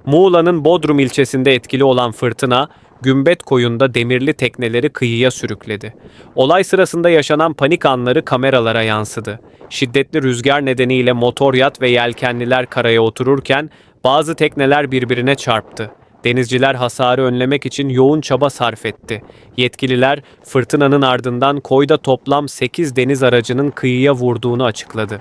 Muğla'nın Bodrum ilçesinde etkili olan fırtına, Gümbet Koyun'da demirli tekneleri kıyıya sürükledi. Olay sırasında yaşanan panik anları kameralara yansıdı. Şiddetli rüzgar nedeniyle motor yat ve yelkenliler karaya otururken bazı tekneler birbirine çarptı. Denizciler hasarı önlemek için yoğun çaba sarf etti. Yetkililer fırtınanın ardından koyda toplam 8 deniz aracının kıyıya vurduğunu açıkladı.